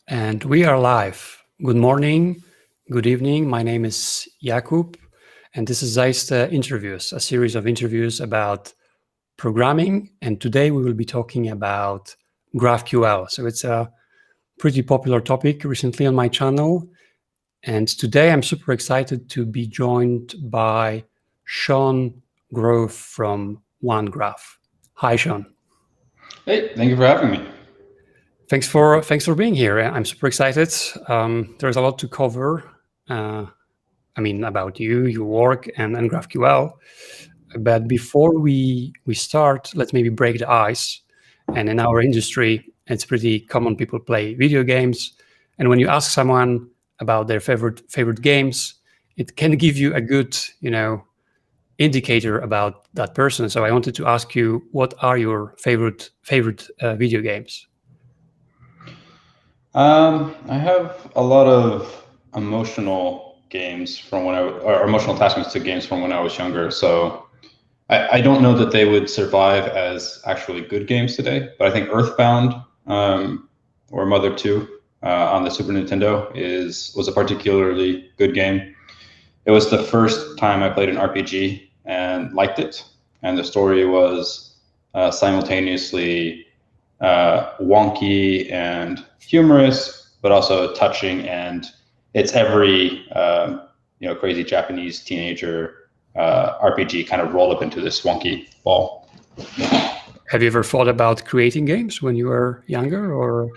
And we are live. Good morning, good evening. My name is Jakub, and this is Zeist Interviews, a series of interviews about programming. And today we will be talking about GraphQL. So it's a pretty popular topic recently on my channel. And today I'm super excited to be joined by Sean Grove from OneGraph. Hi, Sean. Hey, thank you for having me. Thanks for being here. I'm super excited. There's a lot to cover. About you, your work, and GraphQL. But before we start, let's maybe break the ice. And in our industry, it's pretty common. People play video games, and when you ask someone about their favorite games, it can give you a good, indicator about that person. So I wanted to ask you, what are your favorite video games? I have a lot of emotional games from or emotional attachments to games from when I was younger. So I don't know that they would survive as actually good games today, but I think Earthbound or Mother 2 on the Super Nintendo was a particularly good game. It was the first time I played an RPG and liked it, and the story was simultaneously wonky and humorous, but also touching, and it's every crazy Japanese teenager RPG kind of rolled up into this wonky ball. Have you ever thought about creating games when you were younger, or?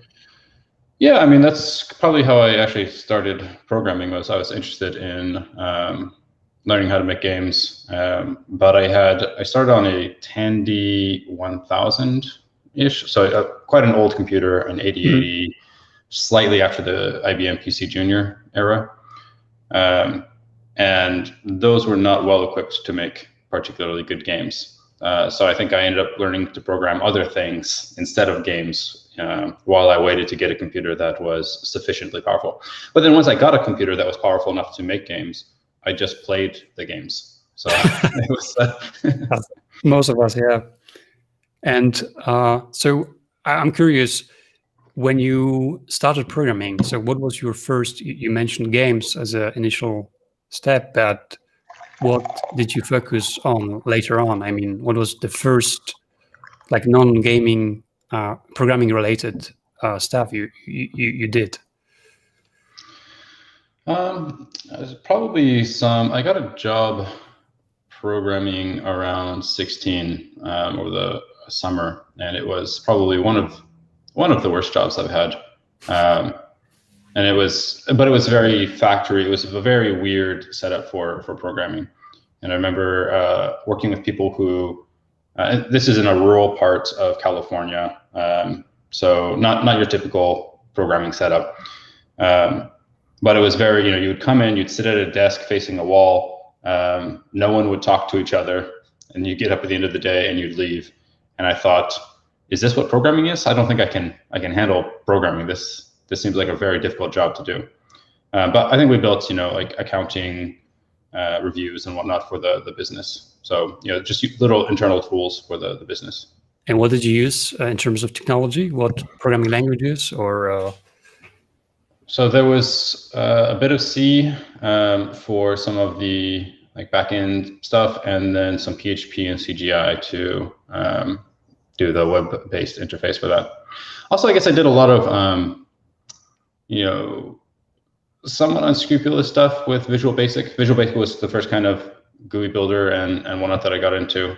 Yeah, I mean, that's probably how I actually started programming. I was interested in learning how to make games, but I started on a Tandy 1000-ish, so quite an old computer, an 8080, slightly after the IBM PC Junior era, and those were not well equipped to make particularly good games. So I think I ended up learning to program other things instead of games while I waited to get a computer that was sufficiently powerful. But then once I got a computer that was powerful enough to make games, I just played the games. So it was most of us, yeah. And so I'm curious, when you started programming, so what was your first? You mentioned games as an initial step, but what did you focus on later on? I mean, what was the first non-gaming programming related stuff you did? Probably I got a job programming around 16 over the summer, and it was probably one of the worst jobs I've had. But it was very factory. It was a very weird setup for programming. And I remember working with people who, this is in a rural part of California, so not your typical programming setup. But it was very, you would come in, you'd sit at a desk facing a wall. No one would talk to each other, and you get up at the end of the day and you'd leave. And I thought, is this what programming is? I don't think I can handle programming. This seems like a very difficult job to do. But I think we built, like accounting reviews and whatnot for the business. So, just little internal tools for the business. And what did you use in terms of technology? What programming languages or? So there was a bit of C for some of the backend stuff, and then some PHP and CGI to do the web-based interface for that. Also, I guess I did a lot of somewhat unscrupulous stuff with Visual Basic. Visual Basic was the first kind of GUI builder and whatnot that I got into.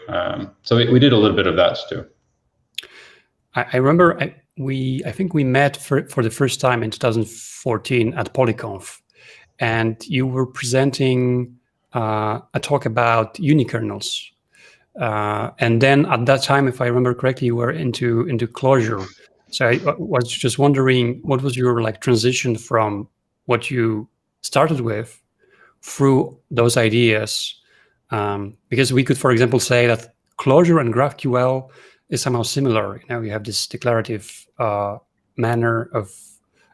So we did a little bit of that too. I remember I think we met for the first time in 2014 at PolyConf, and you were presenting a talk about unikernels. And then at that time, if I remember correctly, you were into Clojure. So I was just wondering, what was your transition from what you started with through those ideas? Because we could, for example, say that Clojure and GraphQL is somehow similar. You have this declarative manner of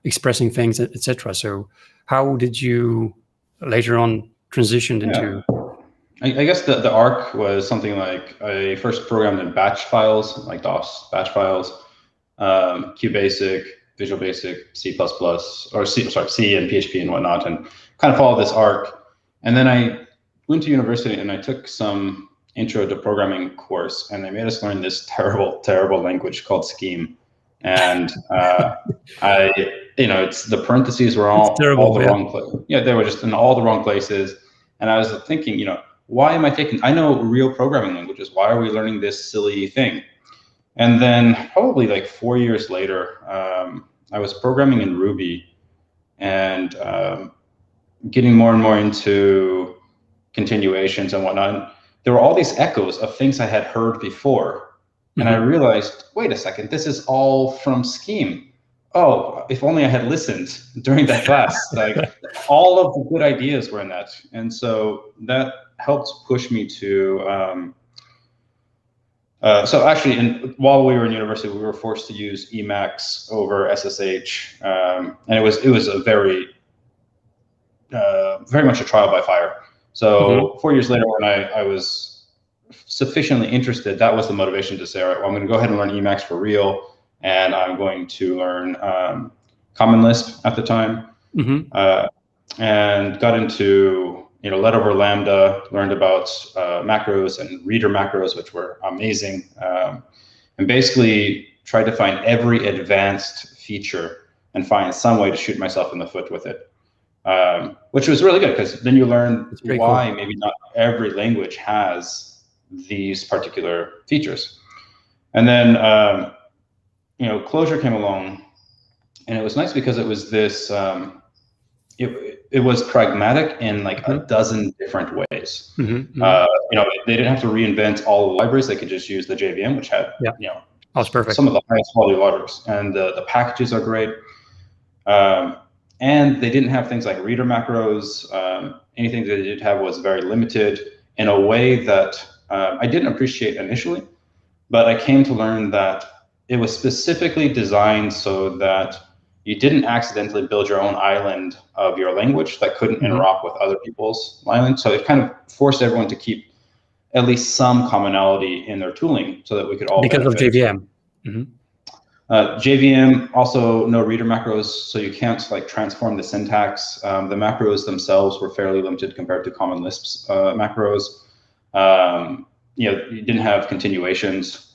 expressing things, etc. So how did you later on transition into? I guess the arc was something like I first programmed in batch files, like DOS batch files, QBasic, Visual Basic, C++, or C and PHP and whatnot, and kind of followed this arc. And then I went to university and I took some intro to programming course, and they made us learn this terrible language called Scheme. And it's the parentheses were all the wrong place. Yeah, they were just in all the wrong places. And I was thinking, why am I taking? I know real programming languages. Why are we learning this silly thing? And then probably like 4 years later, I was programming in Ruby and getting more and more into continuations and whatnot. There were all these echoes of things I had heard before. And I realized, wait a second, this is all from Scheme. Oh, if only I had listened during that class. Like all of the good ideas were in that. And so that helped push me to, so actually, while we were in university, we were forced to use Emacs over SSH. And it was a very much a trial by fire. So 4 years later, when I was sufficiently interested, that was the motivation to say, all right, well, I'm going to go ahead and learn Emacs for real, and I'm going to learn Common Lisp at the time, and got into let over Lambda, learned about macros and reader macros, which were amazing, and basically tried to find every advanced feature and find some way to shoot myself in the foot with it. Which was really good, because then you learn why maybe not every language has these particular features. And then Clojure came along, and it was nice because it was this it was pragmatic in like a dozen different ways. They didn't have to reinvent all the libraries. They could just use the JVM, which had was perfect. Some of the highest quality libraries, and the packages are great. And they didn't have things like reader macros. Anything that they did have was very limited in a way that I didn't appreciate initially, but I came to learn that it was specifically designed so that you didn't accidentally build your own island of your language that couldn't interop with other people's islands. So it kind of forced everyone to keep at least some commonality in their tooling so that we could all because benefit. of JVM. JVM, also no reader macros, so you can't like transform the syntax. The macros themselves were fairly limited compared to Common Lisp's macros. You didn't have continuations.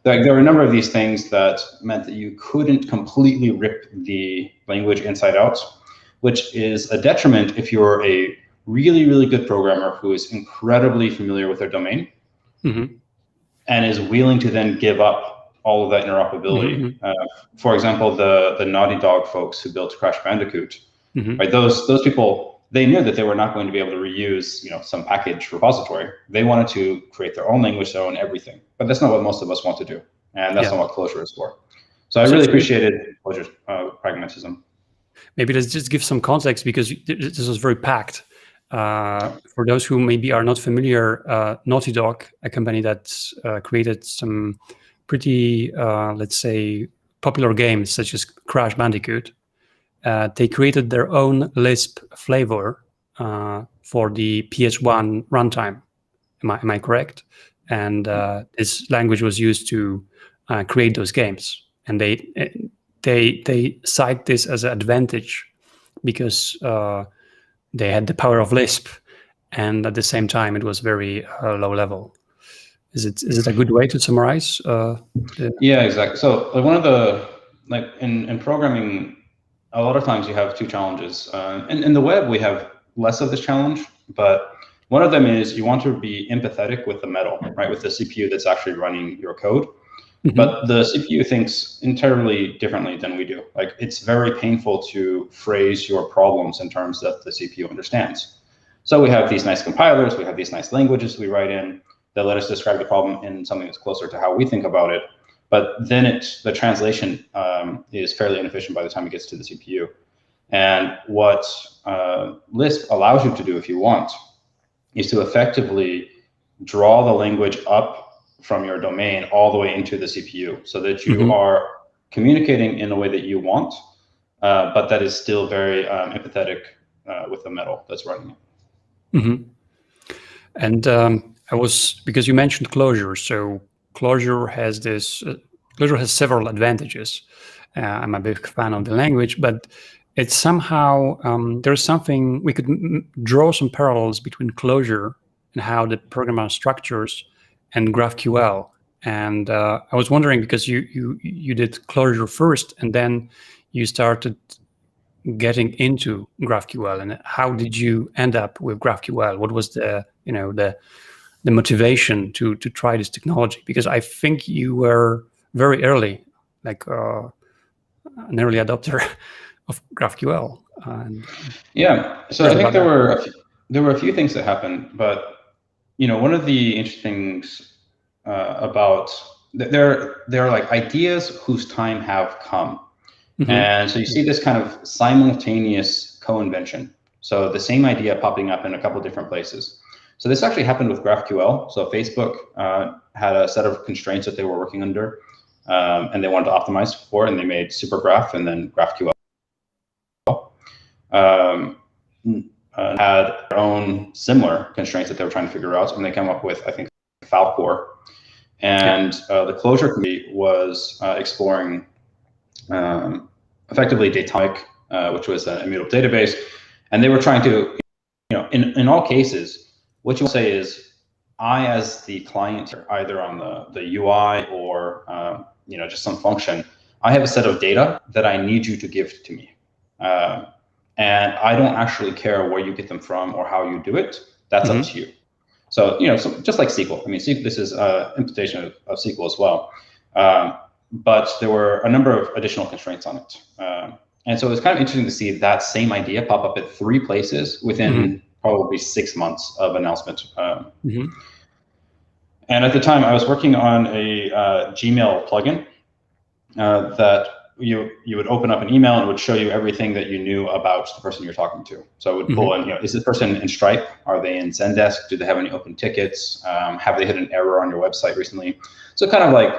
There were a number of these things that meant that you couldn't completely rip the language inside out, which is a detriment if you're a really, really good programmer who is incredibly familiar with their domain and is willing to then give up all of that interoperability. For example, the Naughty Dog folks who built Crash Bandicoot, right? Those people, they knew that they were not going to be able to reuse, some package repository. They wanted to create their own language, their own everything. But that's not what most of us want to do, and that's not what Clojure is for. So I really appreciated Clojure's pragmatism. Maybe let's just give some context, because this was very packed. For those who maybe are not familiar, Naughty Dog, a company that created some pretty, let's say, popular games such as Crash Bandicoot, they created their own Lisp flavor for the PS1 runtime. Am I correct? And this language was used to create those games, and they cite this as an advantage because they had the power of Lisp, and at the same time it was very low level. Is it a good way to summarize? Yeah, exactly. So one of the in programming, a lot of times you have two challenges. In the web, we have less of this challenge, but one of them is you want to be empathetic with the metal, right? With the CPU that's actually running your code. But the CPU thinks entirely differently than we do. Like, it's very painful to phrase your problems in terms that the CPU understands. So we have these nice compilers, we have these nice languages we write in that let us describe the problem in something that's closer to how we think about it. But then the translation is fairly inefficient by the time it gets to the CPU. And what Lisp allows you to do, if you want, is to effectively draw the language up from your domain all the way into the CPU, so that you are communicating in a way that you want, but that is still very empathetic with the metal that's running it. And because you mentioned Clojure, so Clojure has this Clojure has several advantages. I'm a big fan of the language, but it's somehow, there's something, we could draw some parallels between Clojure and how the programmer structures and GraphQL. And I was wondering, because you did Clojure first, and then you started getting into GraphQL, and how did you end up with GraphQL? What was the motivation to try this technology? Because I think you were very early, like an early adopter of GraphQL. Yeah, so I think there were a few things that happened, but one of the interesting things about there are like ideas whose time have come. And so you see this kind of simultaneous co-invention. So the same idea popping up in a couple different places. So this actually happened with GraphQL. So Facebook had a set of constraints that they were working under, and they wanted to optimize for, and they made Supergraph and then GraphQL. Had their own similar constraints that they were trying to figure out, and they came up with, I think, Falcor. And the Clojure committee was exploring effectively Datomic, which was an immutable database, and they were trying to, in all cases, what you will say is, I as the client, either on the UI or just some function, I have a set of data that I need you to give to me, and I don't actually care where you get them from or how you do it. That's up to you. So so just like SQL. I mean, this is implementation of SQL as well. But there were a number of additional constraints on it. And so it was kind of interesting to see that same idea pop up at 3 places within probably 6 months of announcement. And at the time, I was working on a Gmail plugin that you would open up an email and it would show you everything that you knew about the person you're talking to. So it would pull in, is this person in Stripe? Are they in Zendesk? Do they have any open tickets? Have they hit an error on your website recently? So kind of like,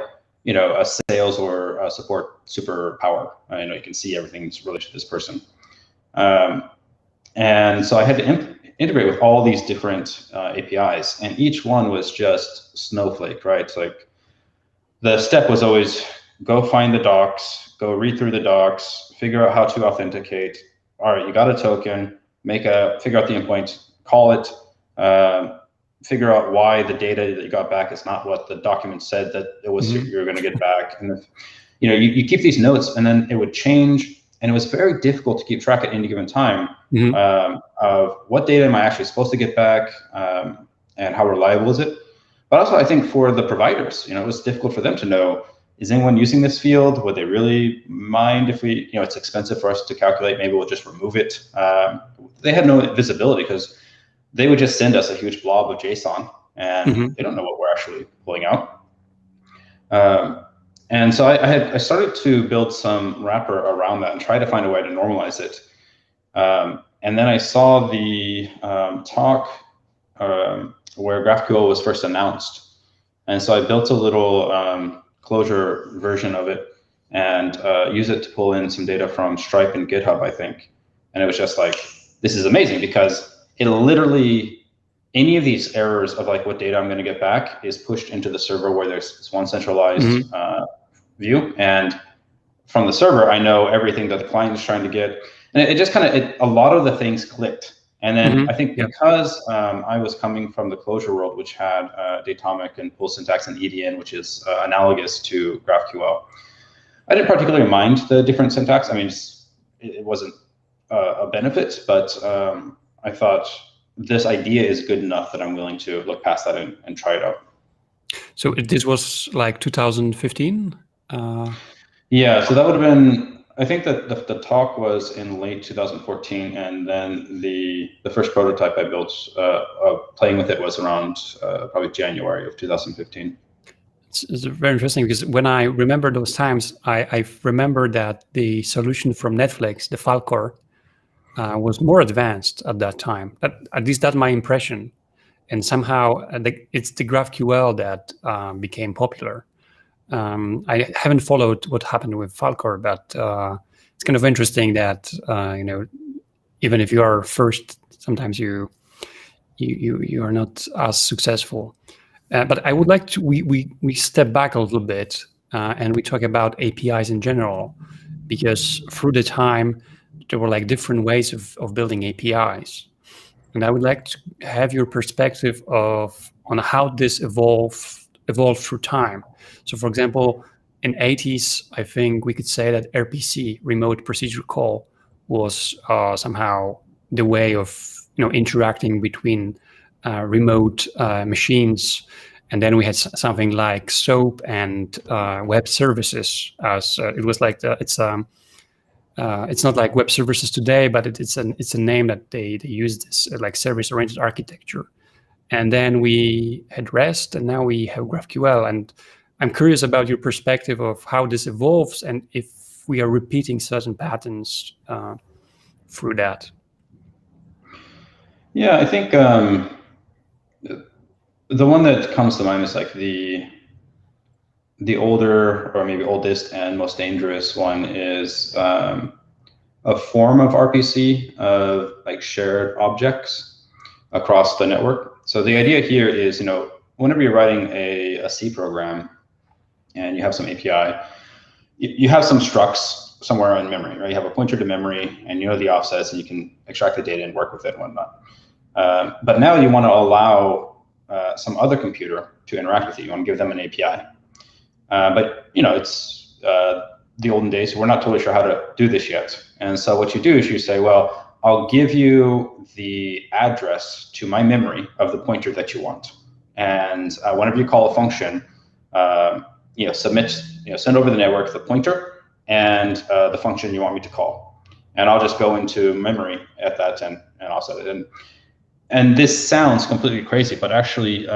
a sales or a support superpower. You can see everything that's related to this person. And so I had to integrate with all these different APIs, and each one was just snowflake, right? It's like the step was always go find the docs, go read through the docs, figure out how to authenticate. All right, you got a token, figure out the endpoint, call it, figure out why the data that you got back is not what the document said that it was you're going to get back. And if, you keep these notes, and then it would change, and it was very difficult to keep track at any given time of what data am I actually supposed to get back, and how reliable is it. But also, I think for the providers, it was difficult for them to know, is anyone using this field? Would they really mind if we, it's expensive for us to calculate, maybe we'll just remove it. They had no visibility because they would just send us a huge blob of JSON, and they don't know what we're actually pulling out. And so I started to build some wrapper around that and try to find a way to normalize it. And then I saw the talk where GraphQL was first announced. And so I built a little Clojure version of it and use it to pull in some data from Stripe and GitHub, I think. And it was just like, this is amazing, because it literally, any of these errors of like what data I'm going to get back is pushed into the server, where there's this one centralized view. And from the server, I know everything that the client is trying to get. And it just kind of, a lot of the things clicked. And then I think because I was coming from the Clojure world, which had Datomic and full syntax and EDN, which is analogous to GraphQL, I didn't particularly mind the different syntax. I mean, it wasn't a benefit, but I thought this idea is good enough that I'm willing to look past that and try it out. So this was like 2015? Yeah, so that would have been, I think that the talk was in late 2014, and then the first prototype I built playing with it was around probably January of 2015. It's very interesting, because when I remember those times, I remember that the solution from Netflix, the Falcor, was more advanced at that time. At least that's my impression. And somehow it's the GraphQL that became popular. I haven't followed what happened with Falcor, but it's kind of interesting that even if you are first, sometimes you are not as successful. But I would like to we step back a little bit and we talk about APIs in general, because through the time there were like different ways of building APIs. And I would like to have your perspective on how this evolved through time. So, for example, in 80s, I think we could say that RPC, remote procedure call, was somehow the way of interacting between remote machines. And then we had something like SOAP and web services. As it was like it's not like web services today, but it's a name that they use this like service-oriented architecture. And then we had REST, and now we have GraphQL. And I'm curious about your perspective of how this evolves and if we are repeating certain patterns through that. Yeah, I think the one that comes to mind is like the older, or maybe oldest and most dangerous one is a form of RPC of like shared objects across the network. So the idea here is, whenever you're writing a C program and you have some API, you have some structs somewhere in memory, right? You have a pointer to memory and you know the offsets and you can extract the data and work with it and whatnot. But now you want to allow some other computer to interact with you. You want to give them an API. But it's the olden days, so we're not totally sure how to do this yet. And so what you do is you say, well, I'll give you the address to my memory of the pointer that you want. And whenever you call a function, send over the network the pointer and the function you want me to call. And I'll just go into memory at that and offset it. And this sounds completely crazy, but actually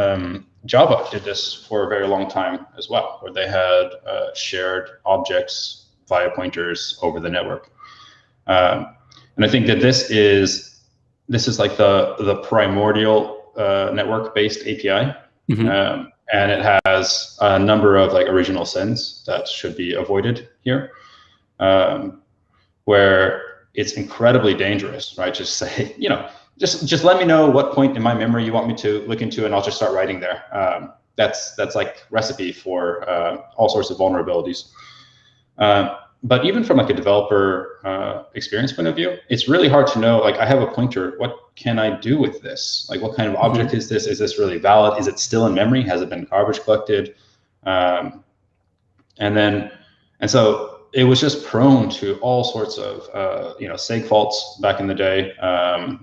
Java did this for a very long time as well, where they had shared objects via pointers over the network. And I think that this is like the primordial network-based API, and it has a number of like original sins that should be avoided here, where it's incredibly dangerous, right? Just say, just let me know what point in my memory you want me to look into, and I'll just start writing there. That's like recipe for all sorts of vulnerabilities. But even from like a developer experience point of view, it's really hard to know, like, I have a pointer, what can I do with this? Like, what kind of object is this? Is this really valid? Is it still in memory? Has it been garbage collected? And so it was just prone to all sorts of seg faults back in the day,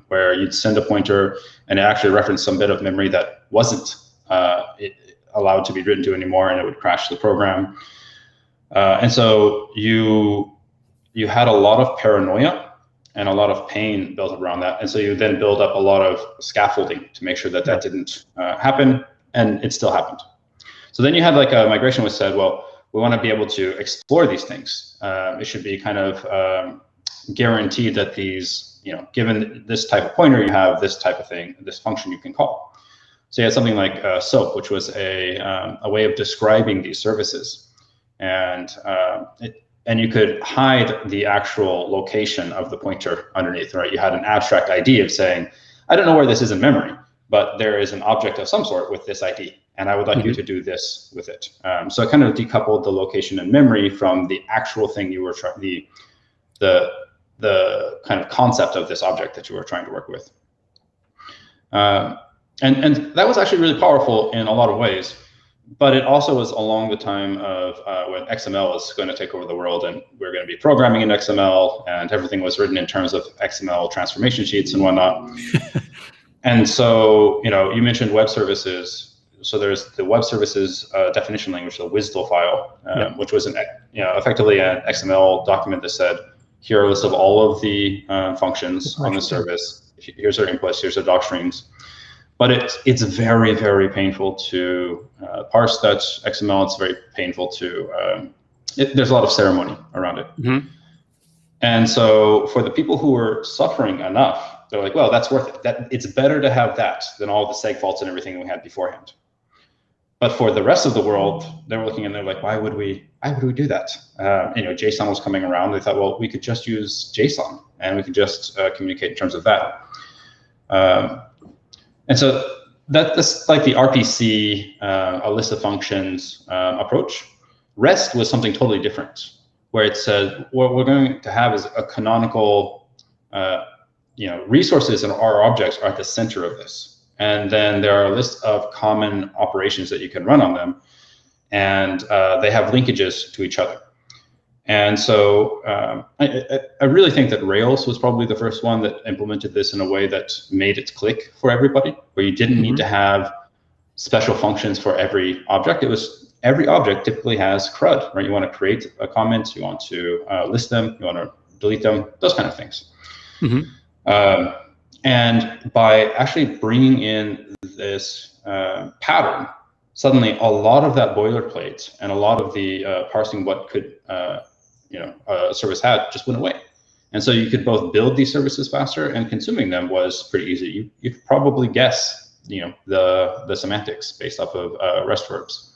where you'd send a pointer and it actually referenced some bit of memory that wasn't allowed to be written to anymore, and it would crash the program. And so you had a lot of paranoia and a lot of pain built up around that. And so you then build up a lot of scaffolding to make sure that that didn't happen, and it still happened. So then you had like a migration which said, well, we want to be able to explore these things. It should be kind of guaranteed that these, given this type of pointer, you have this type of thing, this function you can call. So you had something like SOAP, which was a way of describing these services. And you could hide the actual location of the pointer underneath, right? You had an abstract ID of saying, I don't know where this is in memory, but there is an object of some sort with this ID, and I would like you to do this with it. So it kind of decoupled the location in memory from the actual thing you were trying, the kind of concept of this object that you were trying to work with. And that was actually really powerful in a lot of ways. But it also was along the time of when XML was going to take over the world, and we were going to be programming in XML, and everything was written in terms of XML transformation sheets and whatnot. And so, you mentioned web services. So there's the web services definition language, the WSDL file, which was effectively an XML document that said, here are a list of all of the functions on the service. Here's their inputs. Here's their doc streams. But it's very, very painful to parse that XML. It's very painful to, there's a lot of ceremony around it. And so for the people who were suffering enough, they're like, well, that's worth it. That it's better to have that than all the seg faults and everything we had beforehand. But for the rest of the world, they were looking and they're like, why would we do that? JSON was coming around. They thought, well, we could just use JSON and we could just communicate in terms of that. And so that's like the RPC, a list of functions approach. REST was something totally different, where it said what we're going to have is a canonical, resources and our objects are at the center of this. And then there are a list of common operations that you can run on them, and they have linkages to each other. And so I really think that Rails was probably the first one that implemented this in a way that made it click for everybody, where you didn't need to have special functions for every object. It was every object typically has CRUD, right? You want to create a comment, you want to list them, you want to delete them, those kind of things. And by actually bringing in this pattern, suddenly a lot of that boilerplate and a lot of the parsing what could a service had just went away. And so you could both build these services faster, and consuming them was pretty easy. You could probably guess the semantics based off of REST verbs.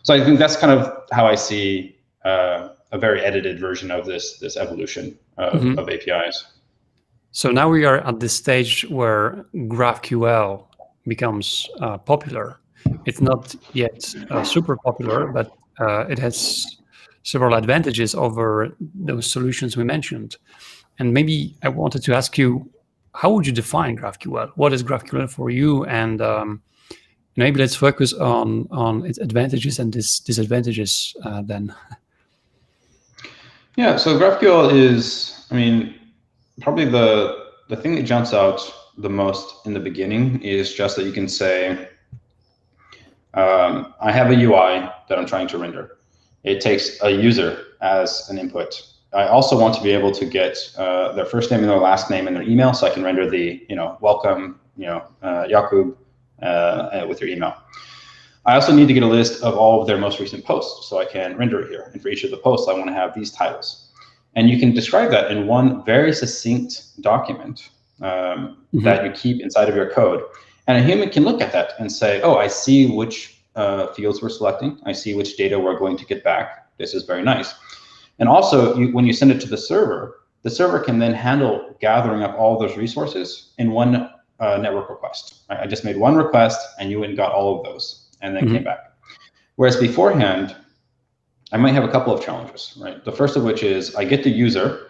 So I think that's kind of how I see a very edited version of this evolution of APIs. So now we are at this stage where GraphQL becomes popular. It's not yet super popular, but it has several advantages over those solutions we mentioned. And maybe I wanted to ask you, how would you define GraphQL? What is GraphQL for you? And maybe let's focus on its advantages and disadvantages then. Yeah, so GraphQL is, probably the thing that jumps out the most in the beginning is just that you can say, I have a UI that I'm trying to render. It takes a user as an input. I also want to be able to get their first name and their last name and their email, so I can render the welcome Jakub with your email. I also need to get a list of all of their most recent posts, so I can render it here. And for each of the posts, I want to have these titles. And you can describe that in one very succinct document that you keep inside of your code. And a human can look at that and say, oh, I see which fields we're selecting. I see which data we're going to get back. This is very nice. And also, when you send it to the server can then handle gathering up all those resources in one network request. Right? I just made one request, and you went and got all of those, and then came back. Whereas beforehand, I might have a couple of challenges. Right? The first of which is I get the user,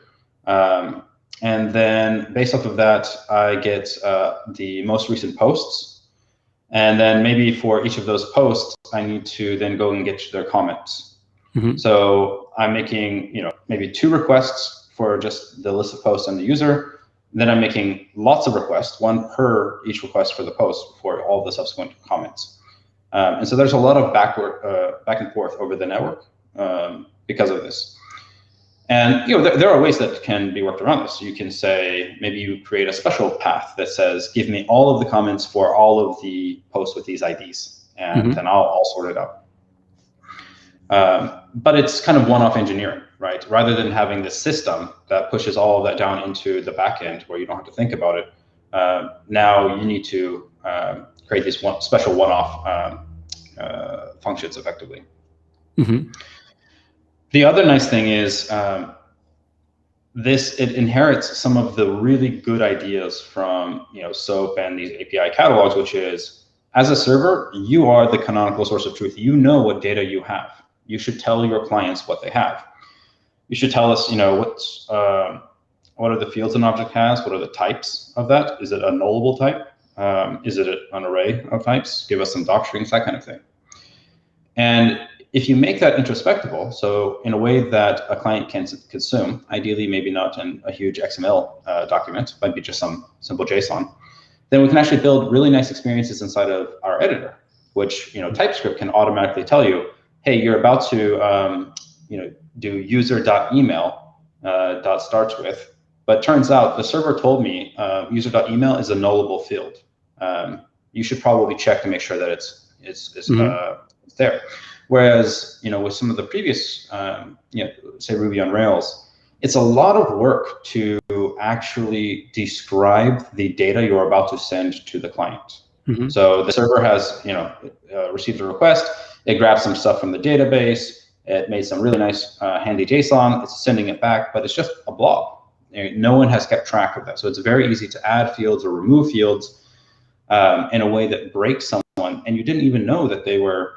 and then based off of that, I get the most recent posts. And then maybe for each of those posts, I need to then go and get their comments. So I'm making, maybe 2 requests for just the list of posts and the user. Then I'm making lots of requests, 1 per each request for the post for all the subsequent comments. And so there's a lot of back and forth over the network because of this. And there are ways that can be worked around this. You can say, maybe you create a special path that says, give me all of the comments for all of the posts with these IDs, and then I'll sort it out. But it's kind of one-off engineering, right? Rather than having this system that pushes all of that down into the backend where you don't have to think about it, now you need to create these special one-off functions effectively. The other nice thing is it inherits some of the really good ideas from SOAP and these API catalogs, which is, as a server, you are the canonical source of truth. You know what data you have. You should tell your clients what they have. You should tell us, what are the fields an object has? What are the types of that? Is it a nullable type? Is it an array of types? Give us some docstrings, that kind of thing. And if you make that introspectable, so in a way that a client can consume, ideally maybe not in a huge XML document, might be just some simple JSON, then we can actually build really nice experiences inside of our editor, which TypeScript can automatically tell you, hey, you're about to do user.email starts with, but turns out the server told me user.email is a nullable field. You should probably check to make sure that it's there. Whereas, with some of the previous, say Ruby on Rails, it's a lot of work to actually describe the data you're about to send to the client. So the server has, received a request. It grabs some stuff from the database. It made some really nice, handy JSON. It's sending it back, but it's just a blob. No one has kept track of that. So it's very easy to add fields or remove fields in a way that breaks someone someone and you didn't even know that they were,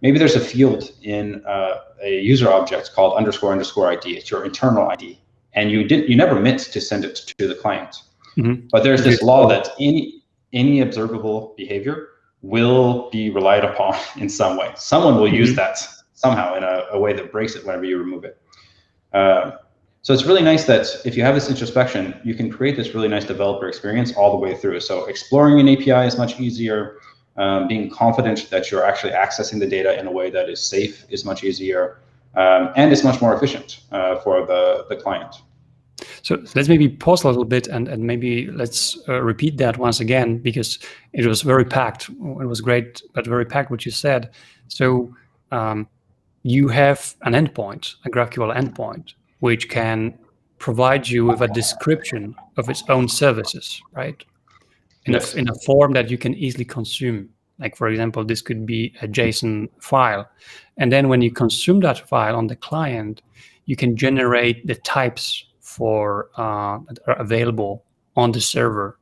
maybe there's a field in a user object called __ID. It's your internal ID, and you never meant to send it to the client. But there's this law that any observable behavior will be relied upon in some way. Someone will use that somehow in a way that breaks it whenever you remove it. So it's really nice that if you have this introspection, you can create this really nice developer experience all the way through. So exploring an API is much easier. Being confident that you're actually accessing the data in a way that is safe is much easier. And it's much more efficient for the client. So let's maybe pause a little bit and maybe let's repeat that once again, because it was very packed. It was great, but very packed what you said. So you have an endpoint, a GraphQL endpoint, which can provide you with a description of its own services, right? In a form that you can easily consume. Like, for example, this could be a JSON file. And then when you consume that file on the client, you can generate the types for that are available on the server.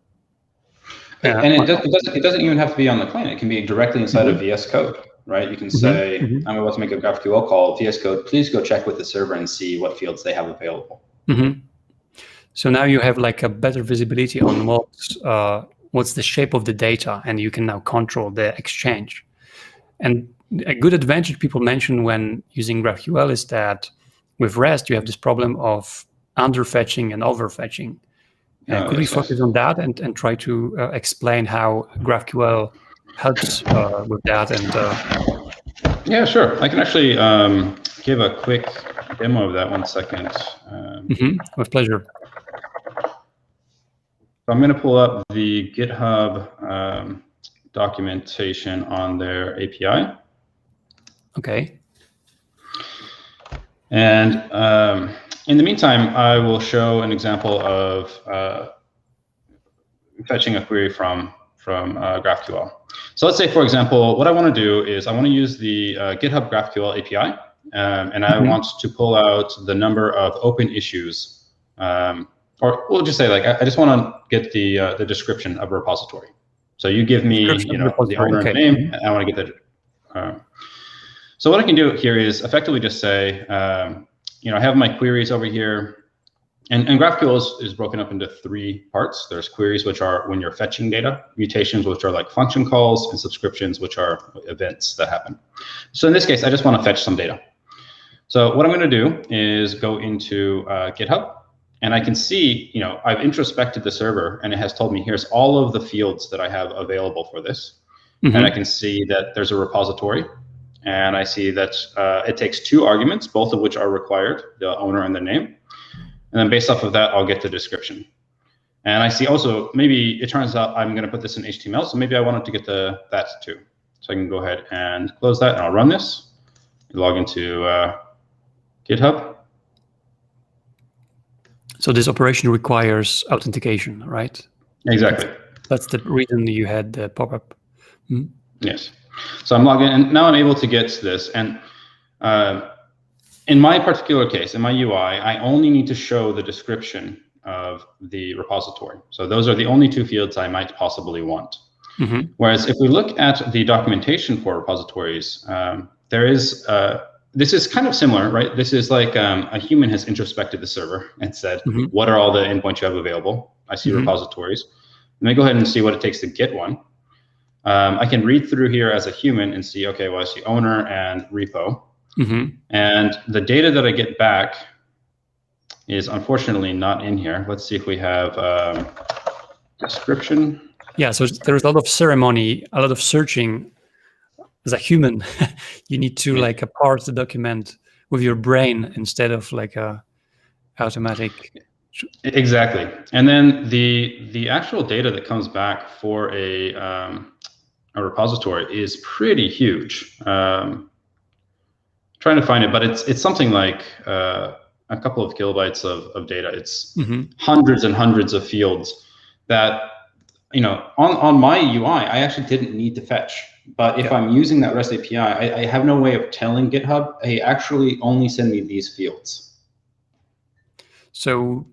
And it doesn't even have to be on the client. It can be directly inside of VS Code, right? You can say, I'm about to make a GraphQL call, VS Code, please go check with the server and see what fields they have available. So now you have like a better visibility on what's the shape of the data, and you can now control the exchange. And a good advantage people mention when using GraphQL is that with REST, you have this problem of underfetching and overfetching. Could we focus on that and try to explain how GraphQL helps with that? And yeah, sure. I can actually give a quick demo of that. 1 second. With pleasure. I'm going to pull up the GitHub documentation on their API. Okay. And in the meantime, I will show an example of fetching a query from GraphQL. So let's say, for example, what I want to do is I want to use the GitHub GraphQL API, and I want to pull out the number of open issues. Or we'll just say, like, I just want to get the description of a repository. So you give me, the owner and name, and I want to get the. So what I can do here is effectively just say, I have my queries over here, and GraphQL is broken up into 3 parts. There's queries, which are when you're fetching data, mutations, which are like function calls, and subscriptions, which are events that happen. So in this case, I just want to fetch some data. So what I'm going to do is go into GitHub. And I can see, I've introspected the server, and it has told me here's all of the fields that I have available for this. And I can see that there's a repository, and I see that it takes 2 arguments, both of which are required, the owner and the name. And then based off of that, I'll get the description. And I see also, maybe it turns out I'm going to put this in HTML, so maybe I wanted to get that too. So I can go ahead and close that, and I'll run this, log into GitHub. So this operation requires authentication, right? Exactly. That's the reason you had the pop-up. Yes. So I'm logged in, and now I'm able to get this. And in my particular case, in my UI, I only need to show the description of the repository. So those are the only 2 fields I might possibly want. Whereas if we look at the documentation for repositories, there is this is kind of similar, right? This is like a human has introspected the server and said, what are all the endpoints you have available? I see repositories. Let me go ahead and see what it takes to get one. I can read through here as a human and see, okay, well, I see owner and repo. And the data that I get back is unfortunately not in here. Let's see if we have description. Yeah, so there's a lot of ceremony, a lot of searching. As a human, you need to like parse the document with your brain instead of like a automatic. Exactly. And then the actual data that comes back for a repository is pretty huge. Trying to find it, but it's something like a couple of kilobytes of data. It's hundreds and hundreds of fields that, on my UI, I actually didn't need to fetch. But if I'm using that REST API, I have no way of telling GitHub, hey, actually only send me these fields. So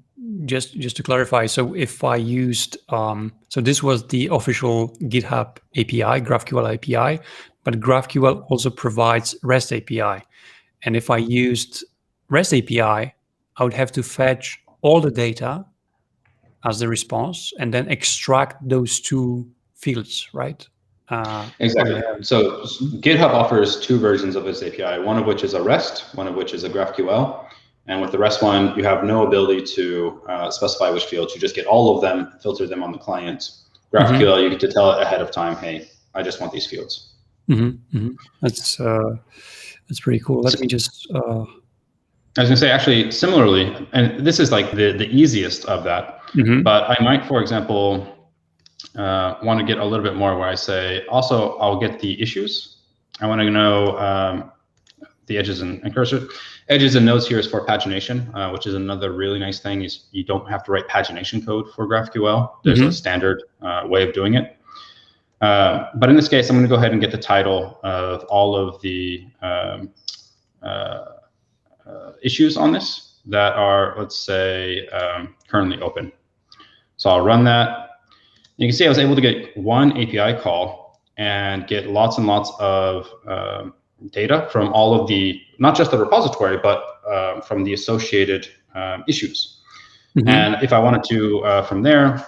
just to clarify, so if I used, so this was the official GitHub API, GraphQL API, but GraphQL also provides REST API. And if I used REST API, I would have to fetch all the data as the response and then extract those two fields, right? Exactly. So GitHub offers two versions of this API, one of which is a REST, one of which is a GraphQL. And with the REST one, you have no ability to specify which fields. You just get all of them, filter them on the client. GraphQL, you get to tell it ahead of time, hey, I just want these fields. That's pretty cool. Let me just... I was going to say, actually, similarly, and this is like the easiest of that, but I might, for example, want to get a little bit more where I say, also, I'll get the issues. I want to know the edges and cursor. Edges and nodes here is for pagination, which is another really nice thing is you don't have to write pagination code for GraphQL. There's a standard way of doing it. But in this case, I'm going to go ahead and get the title of all of the issues on this that are, let's say, currently open. So I'll run that. You can see I was able to get one API call and get lots and lots of data from all of the, not just the repository, but from the associated issues. And if I wanted to, from there,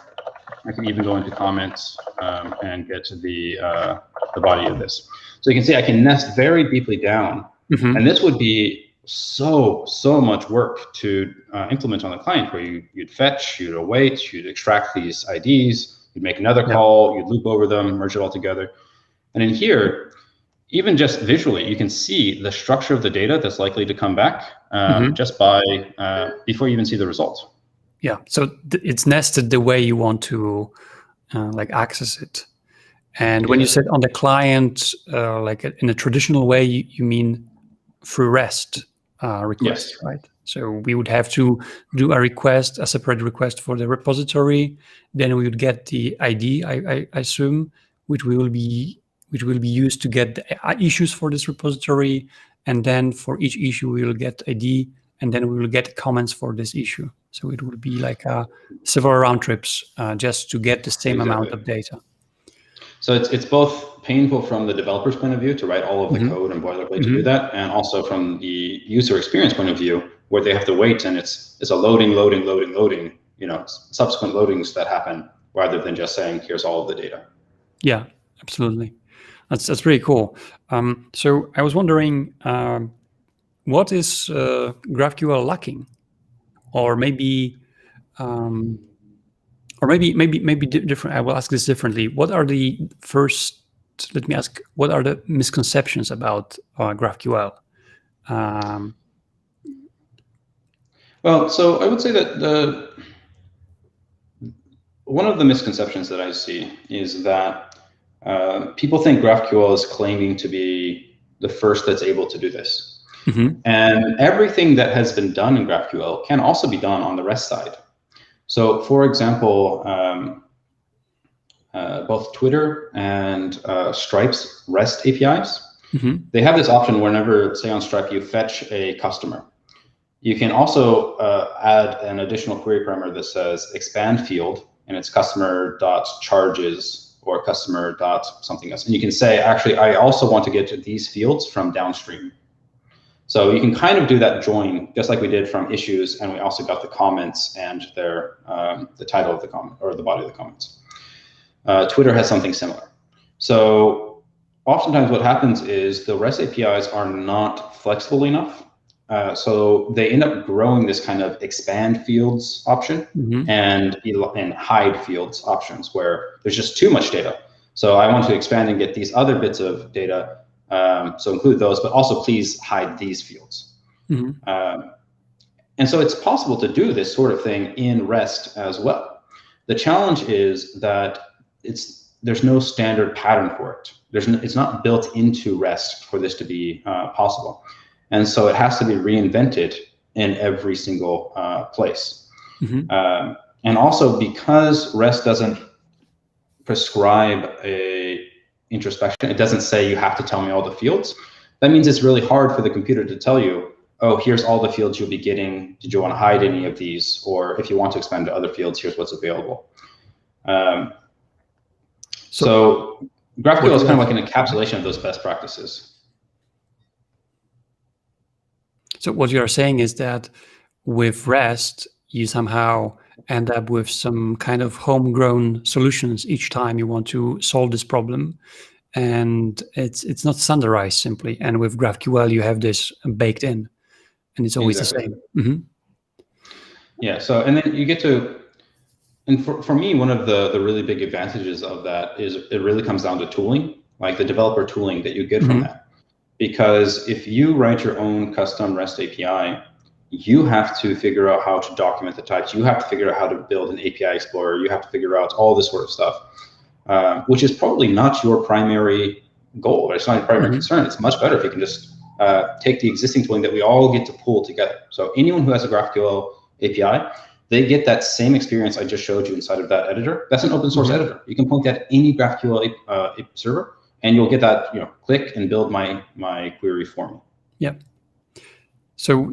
I can even go into comments and get to the body of this. So you can see I can nest very deeply down. And this would be so much work to implement on the client, where you'd fetch, you'd await, you'd extract these IDs, you'd make another call, you'd loop over them, merge it all together. And in here, even just visually, you can see the structure of the data that's likely to come back just by before you even see the result. Yeah, so it's nested the way you want to like access it. And when you said on the client, like in a traditional way, you mean through REST request, right? So we would have to do a request, a separate request for the repository. Then we would get the ID, I assume, which will be used to get the issues for this repository. And then for each issue, we will get ID, and then we will get comments for this issue. So it would be like several round trips just to get the same amount of data. So it's both painful from the developer's point of view to write all of the code and boilerplate to do that, and also from the user experience point of view, where they have to wait, and it's a loading, you know, subsequent loadings that happen rather than just saying, here's all of the data. Yeah, absolutely. That's pretty cool. So I was wondering, what is GraphQL lacking, or maybe different. I will ask this differently. What are the first? Let me ask. What are the misconceptions about GraphQL? Well, so I would say that one of the misconceptions that I see is that people think GraphQL is claiming to be the first that's able to do this. And everything that has been done in GraphQL can also be done on the REST side. So for example, both Twitter and Stripe's REST APIs, they have this option whenever, say on Stripe, you fetch a customer. You can also add an additional query parameter that says expand field, and it's customer.charges or customer.something else. And you can say, actually, I also want to get to these fields from downstream. So you can kind of do that join, just like we did from issues, and we also got the comments and their the title of the comment or the body of the comments. Twitter has something similar. So oftentimes what happens is the REST APIs are not flexible enough. So they end up growing this kind of expand fields option and hide fields options, where there's just too much data. So I want to expand and get these other bits of data. So include those, but also please hide these fields. And so it's possible to do this sort of thing in REST as well. The challenge is that there's no standard pattern for it. It's not built into REST for this to be possible. And so it has to be reinvented in every single place. And also because REST doesn't prescribe a introspection, it doesn't say you have to tell me all the fields. That means it's really hard for the computer to tell you, oh, here's all the fields you'll be getting. Did you want to hide any of these? Or if you want to expand to other fields, here's what's available. So GraphQL is kind of like an encapsulation of those best practices. So what you're saying is that with REST, you somehow end up with some kind of homegrown solutions each time you want to solve this problem. And it's not standardized simply. And with GraphQL, you have this baked in, and it's always the same. Mm-hmm. Yeah, so, and then you get to, and for me, one of the really big advantages of that is it really comes down to tooling, like the developer tooling that you get from that. Because if you write your own custom REST API, you have to figure out how to document the types. You have to figure out how to build an API Explorer. You have to figure out all this sort of stuff, which is probably not your primary goal. It's not your primary concern. It's much better if you can just take the existing tooling that we all get to pull together. So anyone who has a GraphQL API, they get that same experience I just showed you inside of that editor. That's an open source editor. You can point at any GraphQL server, and you'll get that, click and build my query for me. Yeah. So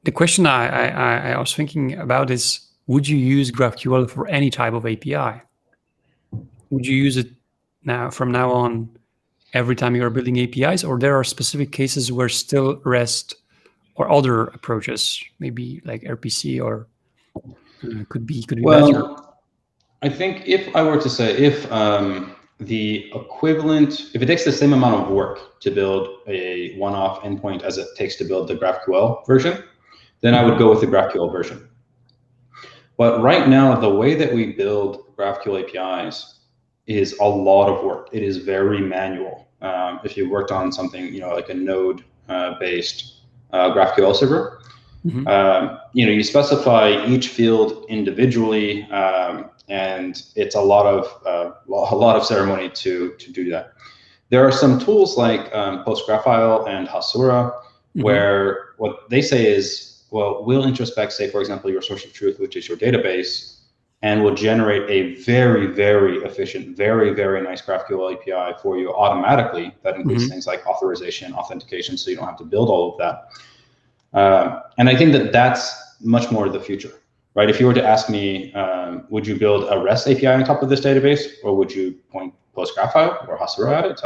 the question I was thinking about is, would you use GraphQL for any type of API? Would you use it from now on every time you are building APIs, or there are specific cases where still REST or other approaches, maybe like RPC or could be better? I think if I were to say the equivalent, if it takes the same amount of work to build a one-off endpoint as it takes to build the GraphQL version, then I would go with the GraphQL version. But right now, the way that we build GraphQL APIs is a lot of work. It is very manual. If you worked on something, like a node-based GraphQL server, you specify each field individually, and it's a lot of ceremony to do that. There are some tools like GraphQL and Hasura, where what they say is, well, we'll introspect, say, for example, your source of truth, which is your database, and will generate a very, very efficient, very, very nice GraphQL API for you automatically. That includes things like authorization, authentication, so you don't have to build all of that. And I think that that's much more the future, right? If you were to ask me, would you build a REST API on top of this database, or would you point GraphQL or Hasura at it?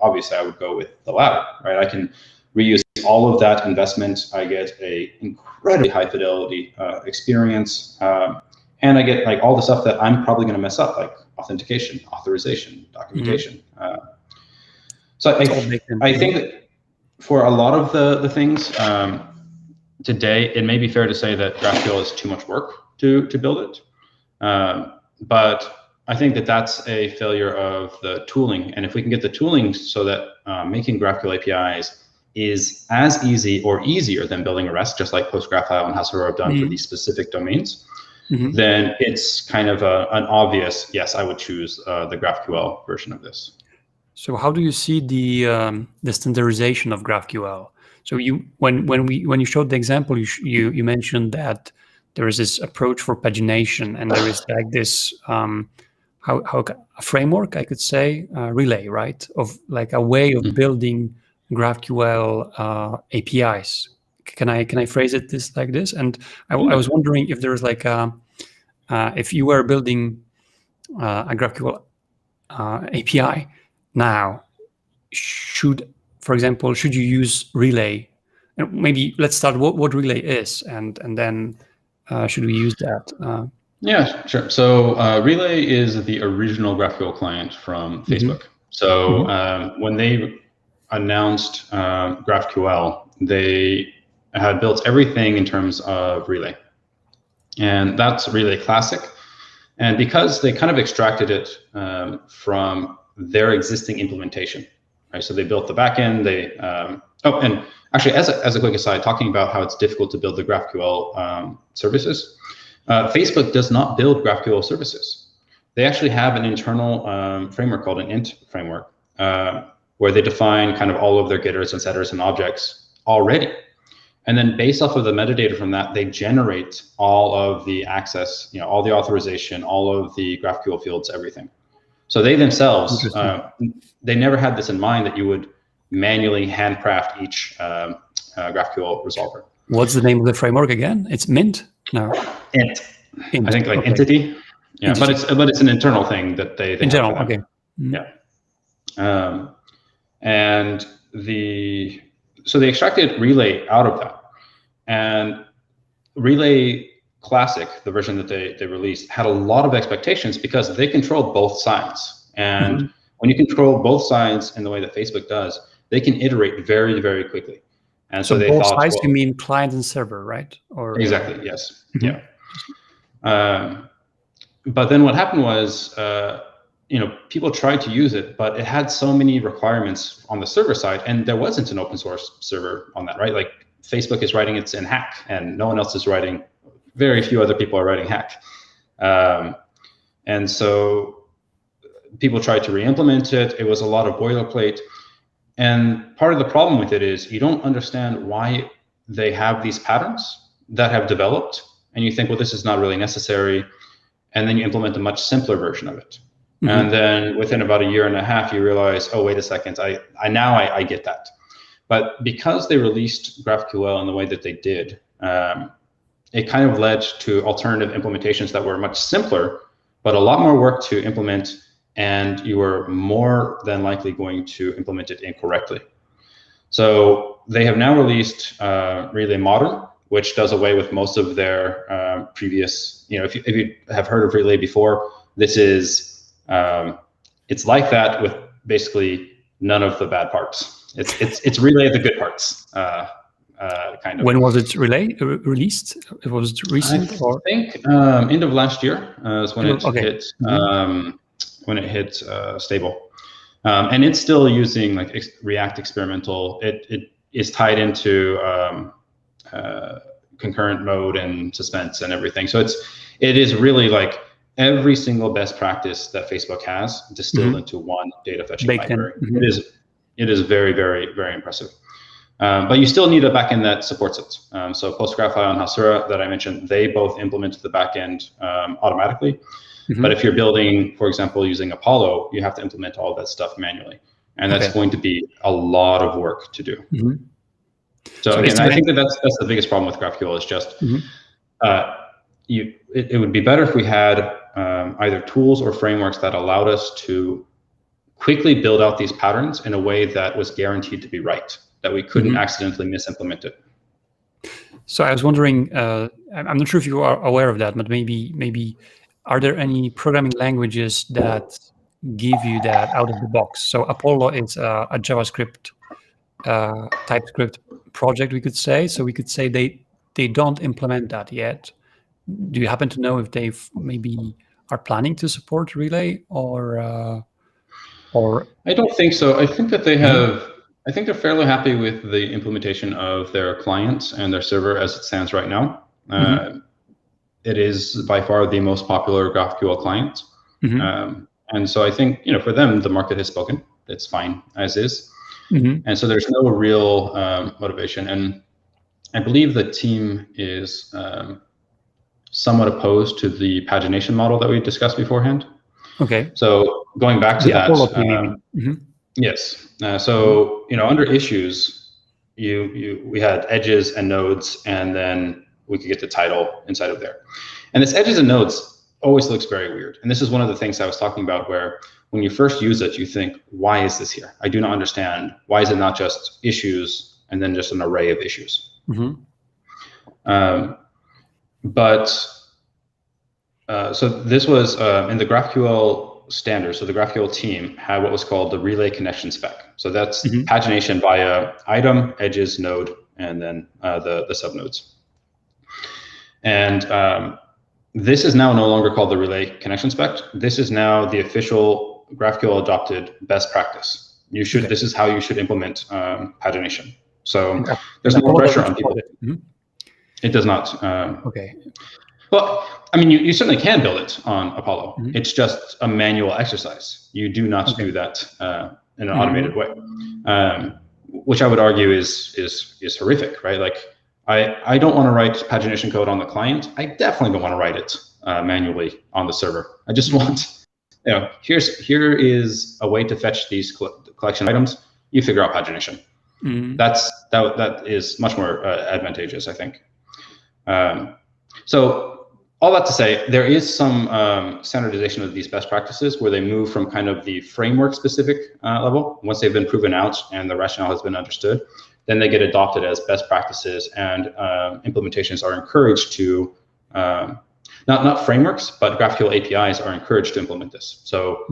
Obviously, I would go with the latter, right? I can reuse all of that investment. I get a incredibly high fidelity experience, and I get like all the stuff that I'm probably going to mess up, like authentication, authorization, documentation. So I think that for a lot of the things today, it may be fair to say that GraphQL is too much work to build it. But I think that that's a failure of the tooling. And if we can get the tooling so that making GraphQL APIs is as easy or easier than building a REST, just like GraphQL and Hasura have done for these specific domains, then it's kind of an obvious, yes, I would choose the GraphQL version of this. So how do you see the standardization of GraphQL? So when you showed the example, you mentioned that there is this approach for pagination, and there is like this a framework, I could say, relay, right, of like a way of building GraphQL APIs. Can I phrase it like this? And I was wondering if there's like if you were building a GraphQL API now, for example, should you use relay? And maybe let's start what relay is, and then should we use that? Yeah, sure. So relay is the original GraphQL client from Facebook. So when they announced GraphQL, they had built everything in terms of relay, and that's Relay Classic. And because they kind of extracted it from their existing implementation, right? So they built the backend. And actually, as a quick aside, talking about how it's difficult to build the GraphQL services, Facebook does not build GraphQL services. They actually have an internal framework called an int framework, where they define kind of all of their getters and setters and objects already. And then based off of the metadata from that, they generate all of the access, all the authorization, all of the GraphQL fields, everything. So they themselves, they never had this in mind that you would manually handcraft each GraphQL Resolver. What's the name of the framework again? It's Mint? No. Int. Int. I think like okay. Entity. Yeah, Entity. but it's an internal thing that they in have general. for them. Okay. Mm-hmm. Yeah. And so they extracted Relay out of that, and Relay Classic, the version that they released, had a lot of expectations because they controlled both sides. And when you control both sides in the way that Facebook does, they can iterate very, very quickly. And so they both thought, sides, well, you mean client and server, right? Or exactly, yes, yeah. But then what happened was, people tried to use it, but it had so many requirements on the server side, and there wasn't an open source server on that, right? Like Facebook is writing it in Hack, and no one else is writing. Very few other people are writing Hack, and so people tried to re-implement it. It was a lot of boilerplate, and part of the problem with it is you don't understand why they have these patterns that have developed, and you think, well, this is not really necessary, and then you implement a much simpler version of it. And then within about a year and a half, you realize, oh, wait a second, I get that. But because they released GraphQL in the way that they did, it kind of led to alternative implementations that were much simpler, but a lot more work to implement, and you were more than likely going to implement it incorrectly. So they have now released Relay Modern, which does away with most of their previous, if you have heard of Relay before, this is, it's like that with basically none of the bad parts. It's Relay the good parts. Kind of. When was it released? It was recent, I think end of last year is when it hit stable, and it's still using like React experimental. It is tied into concurrent mode and suspense and everything. So it is really like every single best practice that Facebook has distilled into one data fetching library. It is very, very, very impressive. But you still need a backend that supports it. So PostGraphI and Hasura that I mentioned, they both implement the backend automatically. But if you're building, for example, using Apollo, you have to implement all that stuff manually. And that's going to be a lot of work to do. So again, I think that's the biggest problem with GraphQL is just it would be better if we had either tools or frameworks that allowed us to quickly build out these patterns in a way that was guaranteed to be right, that we couldn't accidentally misimplement it. So I was wondering, I'm not sure if you are aware of that, but maybe are there any programming languages that give you that out of the box? So Apollo is a JavaScript, TypeScript project, we could say. So we could say they don't implement that yet. Do you happen to know if they've maybe are planning to support Relay or? I don't think so. I think that they have. I think they're fairly happy with the implementation of their client and their server as it stands right now. It is by far the most popular GraphQL client. And so I think, for them, the market has spoken. It's fine as is. And so there's no real motivation. And I believe the team is somewhat opposed to the pagination model that we discussed beforehand. Okay. So going back to that, yes. So under issues, we had edges and nodes, and then we could get the title inside of there. And this edges and nodes always looks very weird. And this is one of the things I was talking about, where when you first use it, you think, why is this here? I do not understand. Why is it not just issues and then just an array of issues? So this was in the GraphQL standard. So the GraphQL team had what was called the relay connection spec. So that's pagination via item, edges, node, and then the subnodes. And this is now no longer called the relay connection spec. This is now the official GraphQL adopted best practice. This is how you should implement pagination. So there's more pressure on people. It does not. Okay. Well, I mean, you certainly can build it on Apollo. It's just a manual exercise. You do not do that in an automated way, which I would argue is horrific, right? Like, I don't want to write pagination code on the client. I definitely don't want to write it manually on the server. I just want, here is a way to fetch these collection items. You figure out pagination. That is much more advantageous, I think. So all that to say, there is some standardization of these best practices where they move from kind of the framework specific level. Once they've been proven out and the rationale has been understood, then they get adopted as best practices, and implementations are encouraged to, not frameworks, but GraphQL APIs are encouraged to implement this. So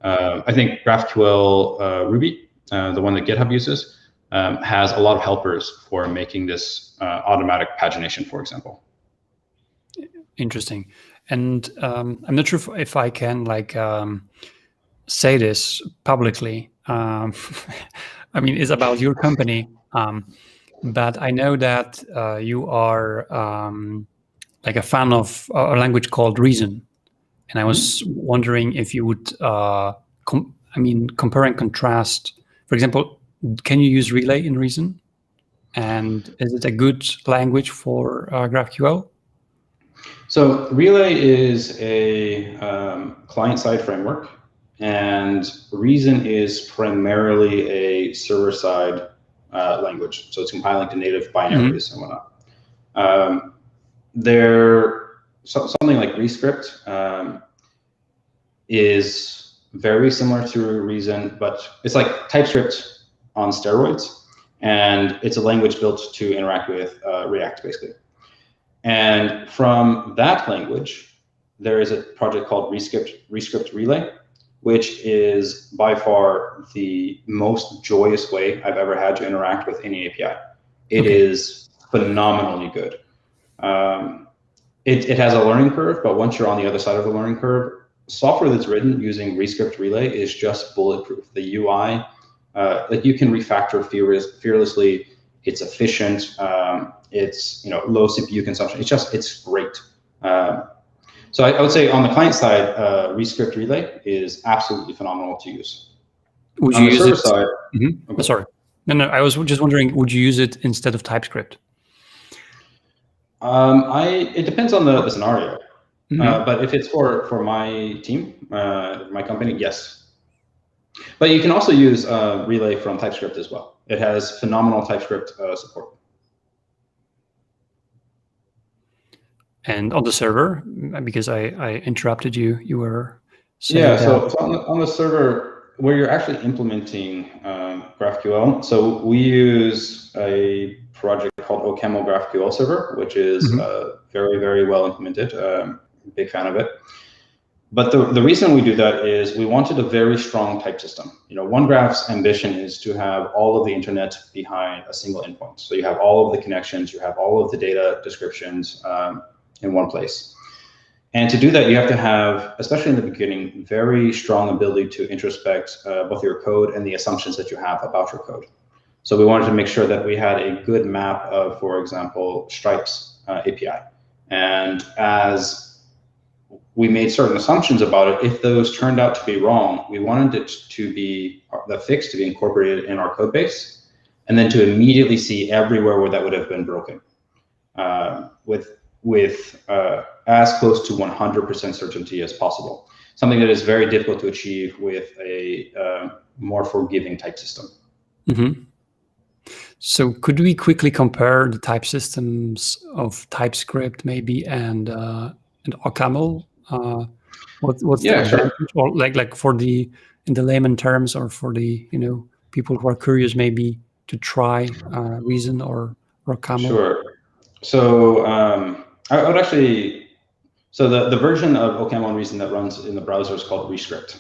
I think GraphQL Ruby, the one that GitHub uses, has a lot of helpers for making this automatic pagination, for example. Interesting. And I'm not sure if I can say this publicly. I mean, it's about your company, but I know that you are like a fan of a language called Reason, and I was wondering if you would, compare and contrast. For example, can you use Relay in Reason? And is it a good language for GraphQL? So Relay is a client-side framework, and Reason is primarily a server-side language. So it's compiling to native binaries and whatnot. Something like Rescript is very similar to Reason, but it's like TypeScript on steroids, and it's a language built to interact with React, basically. And from that language, there is a project called Rescript Relay, which is by far the most joyous way I've ever had to interact with any API. It is phenomenally good. It has a learning curve, but once you're on the other side of the learning curve, software that's written using Rescript Relay is just bulletproof. The UI, you can refactor fearlessly. It's efficient. It's low CPU consumption. It's great. So I would say on the client side, Rescript Relay is absolutely phenomenal to use. Would you use it? Side, okay. Sorry, no. I was just wondering, would you use it instead of TypeScript? It depends on the scenario. But if it's for my team, my company, yes. But you can also use Relay from TypeScript as well. It has phenomenal TypeScript support. And on the server, because I interrupted you, you were saying that. So on the server, where you're actually implementing GraphQL, so we use a project called OCaml GraphQL Server, which is very, very well implemented. Big fan of it. But the reason we do that is we wanted a very strong type system. OneGraph's ambition is to have all of the internet behind a single endpoint. So you have all of the connections, you have all of the data descriptions in one place. And to do that, you have to have, especially in the beginning, very strong ability to introspect both your code and the assumptions that you have about your code. So we wanted to make sure that we had a good map of, for example, Stripe's API. And as we made certain assumptions about it, if those turned out to be wrong, we wanted it to be, the fix to be incorporated in our code base, and then to immediately see everywhere where that would have been broken with as close to 100% certainty as possible. Something that is very difficult to achieve with a more forgiving type system. So could we quickly compare the type systems of TypeScript maybe and OCaml? What's the advantage, or like for the in the layman terms, or for the people who are curious maybe to try Reason or OCaml? Sure. So I would actually, so the version of OCaml and Reason that runs in the browser is called Rescript.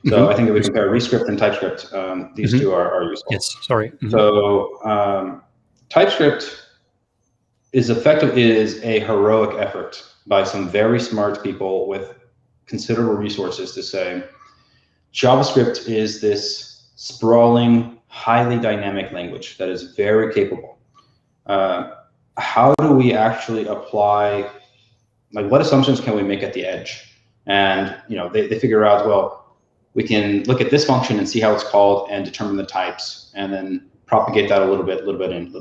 So I think if we compare Rescript and TypeScript, these two are useful. Yes, sorry. So TypeScript is a heroic effort by some very smart people with considerable resources to say, JavaScript is this sprawling, highly dynamic language that is very capable. How do we actually apply, what assumptions can we make at the edge? And they figure out, well, we can look at this function and see how it's called and determine the types, and then propagate that a little bit in.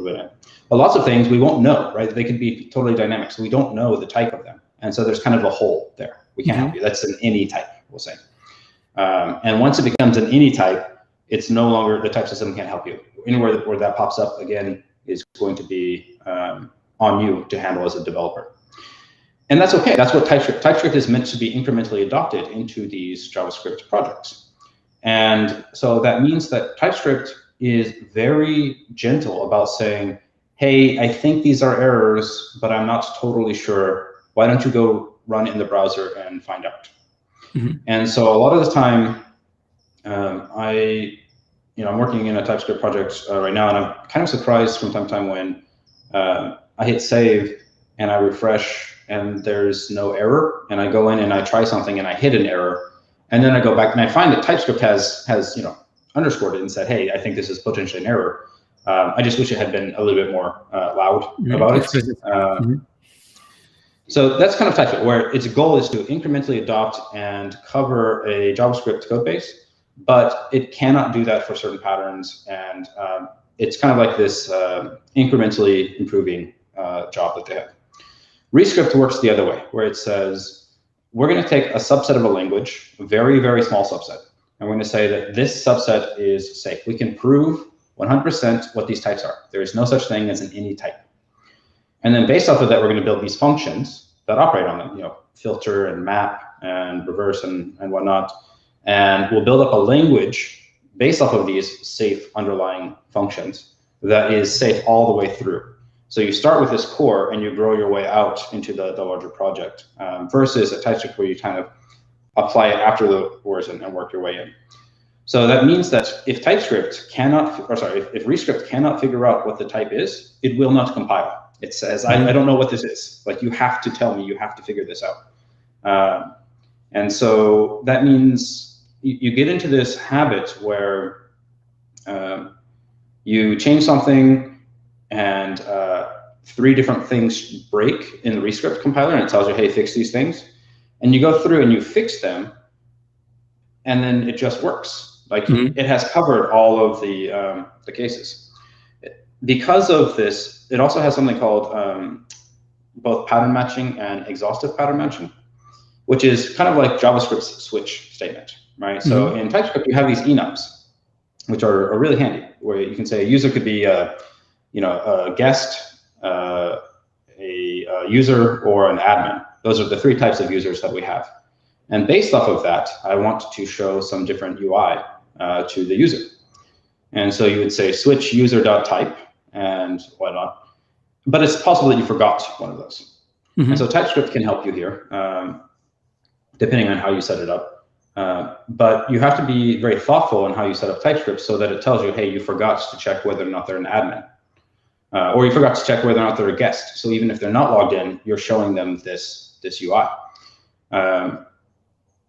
But lots of things we won't know, right? They could be totally dynamic, so we don't know the type of them. And so there's kind of a hole there. We can't help you. That's an any type, we'll say. And once it becomes an any type, it's no longer, the type system can't help you. anywhere where that pops up again is going to be on you to handle as a developer. And that's okay. That's what TypeScript is meant to be incrementally adopted into these JavaScript projects. And so that means that TypeScript is very gentle about saying, hey, I think these are errors, but I'm not totally sure. Why don't you go run in the browser and find out? And so a lot of the time, I'm working in a TypeScript project right now, and I'm kind of surprised from time to time when I hit save and I refresh and there's no error, and I go in and I try something and I hit an error, and then I go back and I find that TypeScript has underscored it and said, hey, I think this is potentially an error. I just wish it had been a little bit more loud about it. So that's kind of TypeScript, where its goal is to incrementally adopt and cover a JavaScript code base, but it cannot do that for certain patterns, and it's kind of like this incrementally improving job that they have. Rescript works the other way, where it says, we're going to take a subset of a language, a very, very small subset, and we're going to say that this subset is safe. We can prove 100% what these types are. There is no such thing as an any type. And then based off of that, we're going to build these functions that operate on them, filter and map and reverse and whatnot. And we'll build up a language based off of these safe underlying functions that is safe all the way through. So you start with this core and you grow your way out into the larger project, versus a TypeScript where you kind of apply it after the words and work your way in. So that means that if Rescript cannot figure out what the type is, it will not compile. It says, I don't know what this is. Like, you have to tell me, you have to figure this out. And so that means you get into this habit where you change something and 3 different things break in the Rescript compiler, and it tells you, hey, fix these things. And you go through and you fix them, and then it just works. Like, it has covered all of the cases. Because of this, it also has something called both pattern matching and exhaustive pattern matching, which is kind of like JavaScript's switch statement, right? So in TypeScript, you have these enums, which are really handy, where you can say a user could be a guest, a user, or an admin. Those are the 3 types of users that we have. And based off of that, I want to show some different UI to the user. And so you would say switch user.type and whatnot. But it's possible that you forgot one of those. And so TypeScript can help you here, depending on how you set it up. But you have to be very thoughtful in how you set up TypeScript so that it tells you, hey, you forgot to check whether or not they're an admin. Or you forgot to check whether or not they're a guest. So even if they're not logged in, you're showing them this UI.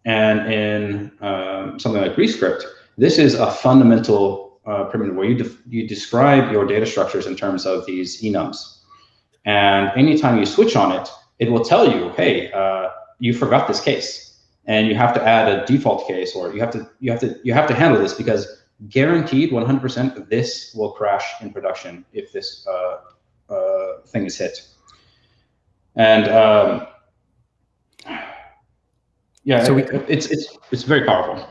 And in something like Rescript, this is a fundamental primitive where you describe your data structures in terms of these enums. And anytime you switch on it, it will tell you, hey, you forgot this case, and you have to add a default case, or you have to handle this, because guaranteed 100% this will crash in production if this thing is hit. And yeah, so it's very powerful.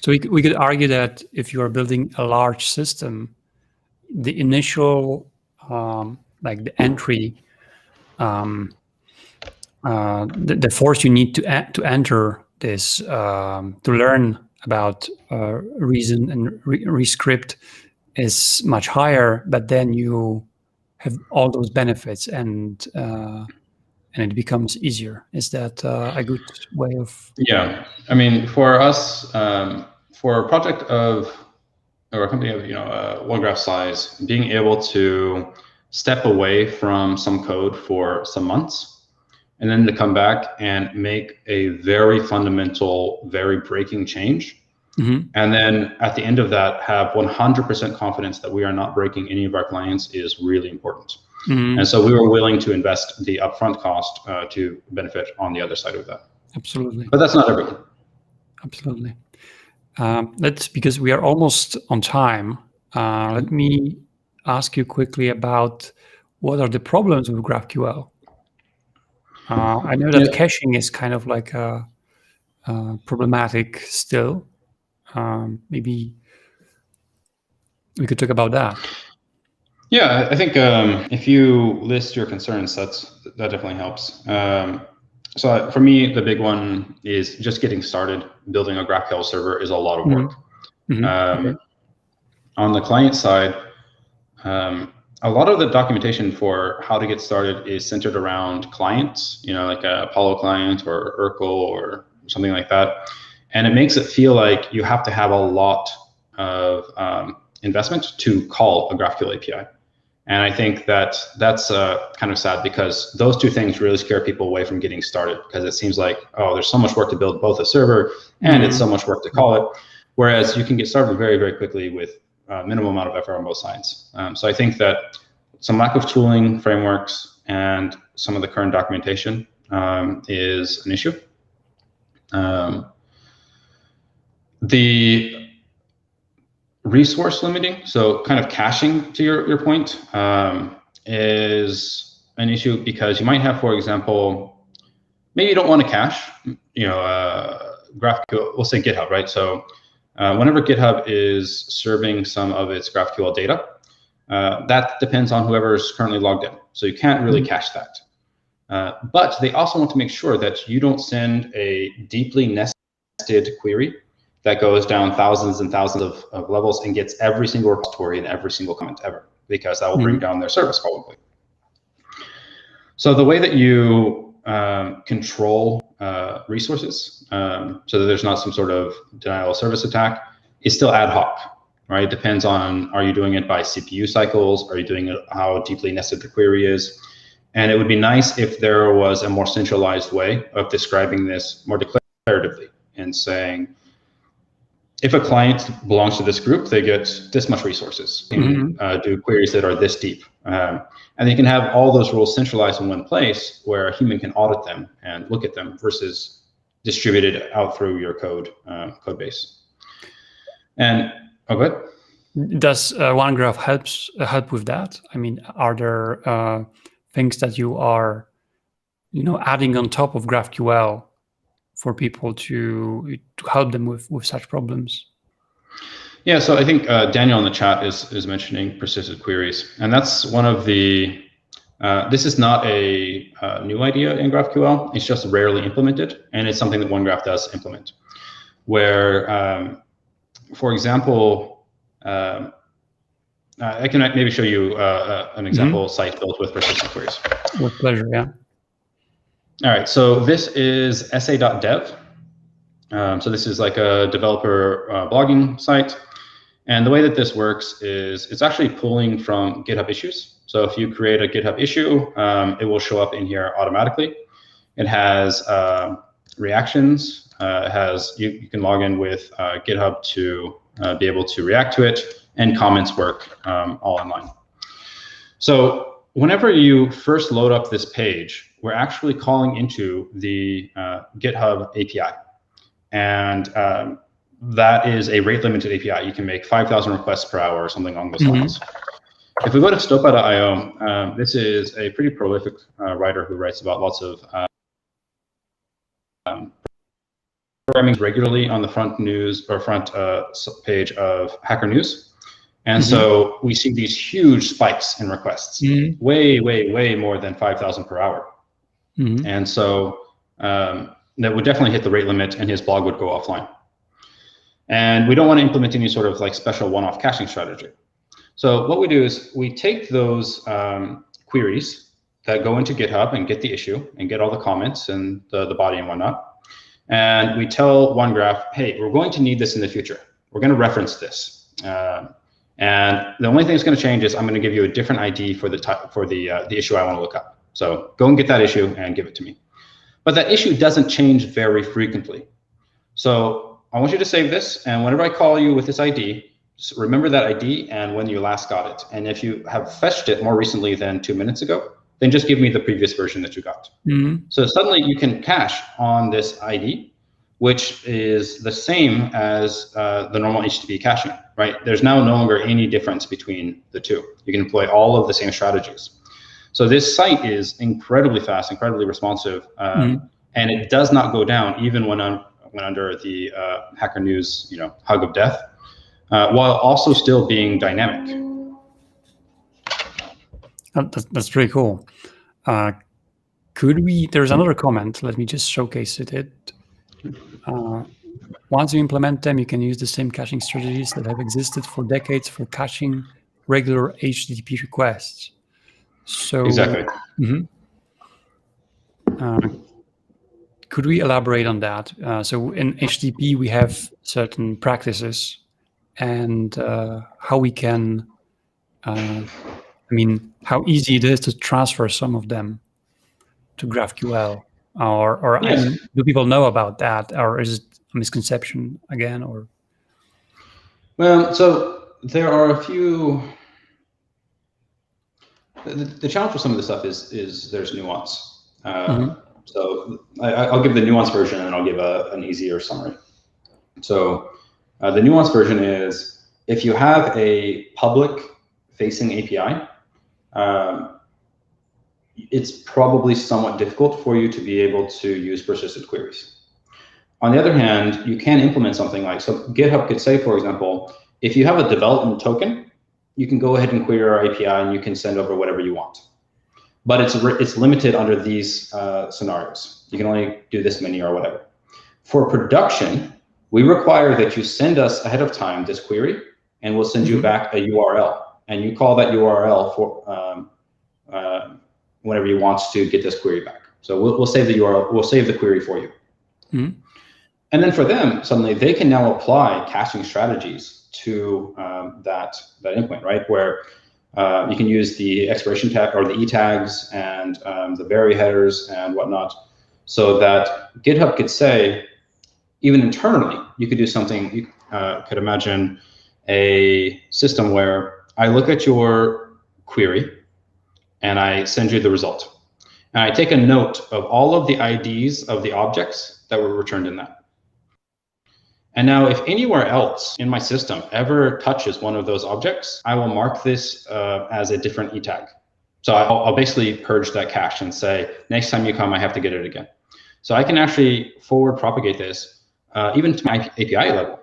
So we could argue that if you are building a large system, the initial like the entry, the force you need to enter this to learn about reason and Rescript is much higher, but then you have all those benefits and it becomes easier. Is that a good way of? Yeah, I mean, for us, for a project or a company of OneGraph size, being able to step away from some code for some months, and then to come back and make a very fundamental, very breaking change, and then at the end of that have 100% confidence that we are not breaking any of our clients is really important. And so we were willing to invest the upfront cost to benefit on the other side of that. Absolutely. But that's not everything. Absolutely. That's because we are almost on time. Let me ask you quickly about what are the problems with GraphQL. I know that caching is kind of like problematic still. Maybe we could talk about that. Yeah, I think if you list your concerns, that definitely helps. So for me, the big one is just getting started. Building a GraphQL server is a lot of work. Okay. On the client side, a lot of the documentation for how to get started is centered around clients, like a Apollo client or Urkel or something like that. And it makes it feel like you have to have a lot of investment to call a GraphQL API. And I think that's kind of sad, because those two things really scare people away from getting started, because it seems like, oh, there's so much work to build both a server and it's so much work to call it. Whereas you can get started very, very quickly with a minimal amount of effort on both sides. So I think that some lack of tooling, frameworks, and some of the current documentation is an issue. The resource limiting, so kind of caching, to your point, is an issue, because you might have, for example, maybe you don't want to cache, GraphQL, we'll say GitHub, right? So whenever GitHub is serving some of its GraphQL data, that depends on whoever's currently logged in. So you can't really cache that. But they also want to make sure that you don't send a deeply nested query that goes down thousands and thousands of levels and gets every single repository and every single comment ever, because that will bring down their service probably. So the way that you control resources, so that there's not some sort of denial of service attack, is still ad hoc, right? It depends on, are you doing it by CPU cycles? Are you doing it how deeply nested the query is? And it would be nice if there was a more centralized way of describing this more declaratively and saying, if a client belongs to this group, they get this much resources, and do queries that are this deep. And you can have all those rules centralized in one place where a human can audit them and look at them, versus distributed out through your code base. And go ahead. Does OneGraph help with that? I mean, are there things that you are, adding on top of GraphQL for people to help them with such problems? Yeah, so I think Daniel in the chat is mentioning persistent queries, and that's one of the. This is not a new idea in GraphQL. It's just rarely implemented, and it's something that OneGraph does implement. Where, for example, I can maybe show you an example site built with persistent queries. With pleasure, yeah. All right, so this is sa.dev. So this is like a developer blogging site. And the way that this works is it's actually pulling from GitHub issues. So if you create a GitHub issue, it will show up in here automatically. It has reactions. It has you can log in with GitHub to be able to react to it, and comments work all online. So whenever you first load up this page, we're actually calling into the GitHub API. And that is a rate limited API. You can make 5,000 requests per hour or something along those lines. If we go to stopa.io, this is a pretty prolific writer who writes about lots of programming regularly on the front news or front page of Hacker News. And so we see these huge spikes in requests, way, way, way more than 5,000 per hour. And so that would definitely hit the rate limit, and his blog would go offline. And we don't want to implement any sort of like special one-off caching strategy. So what we do is we take those queries that go into GitHub and get the issue and get all the comments and the body and whatnot. And we tell OneGraph, hey, we're going to need this in the future. We're going to reference this. And the only thing that's going to change is I'm going to give you a different ID for the issue I want to look up. So go and get that issue and give it to me. But that issue doesn't change very frequently. So I want you to save this, and whenever I call you with this ID, just remember that ID and when you last got it. And if you have fetched it more recently than 2 minutes ago, then just give me the previous version that you got. So suddenly you can cache on this ID, which is the same as the normal HTTP caching, right? There's now no longer any difference between the two. You can employ all of the same strategies. So this site is incredibly fast, incredibly responsive, and it does not go down even when under the Hacker News, hug of death. while also still being dynamic. That's pretty cool. There's another comment, let me just showcase it. Once you implement them, you can use the same caching strategies that have existed for decades for caching regular HTTP requests. So Exactly. Could we elaborate on that? So in HTTP, we have certain practices, and how we can, how easy it is to transfer some of them to GraphQL, or Yes. do people know about that, or is it a misconception again, or? Well, so there are a few. The challenge with some of this stuff is there's nuance. So I'll give the nuanced version, and I'll give an easier summary. So the nuanced version is, if you have a public-facing API, it's probably somewhat difficult for you to be able to use persistent queries. On the other hand, you can implement something like, so GitHub could say, for example, if you have a development token, you can go ahead and query our API and you can send over whatever you want. But it's limited under these scenarios. You can only do this many or whatever. For production, we require that you send us ahead of time this query, and we'll send you back a URL. And you call that URL for whenever you want to get this query back. So we'll save the URL, we'll save the query for you. And then for them, suddenly they can now apply caching strategies to that endpoint, right? Where you can use the expiration tag or the E tags and the vary headers and whatnot, so that GitHub could say, even internally, you could do something. You could imagine a system where I look at your query and I send you the result. And I take a note of all of the IDs of the objects that were returned in that. And now if anywhere else in my system ever touches one of those objects, I will mark this as a different E tag. So I'll basically purge that cache and say, next time you come, I have to get it again. So I can actually forward propagate this even to my API level,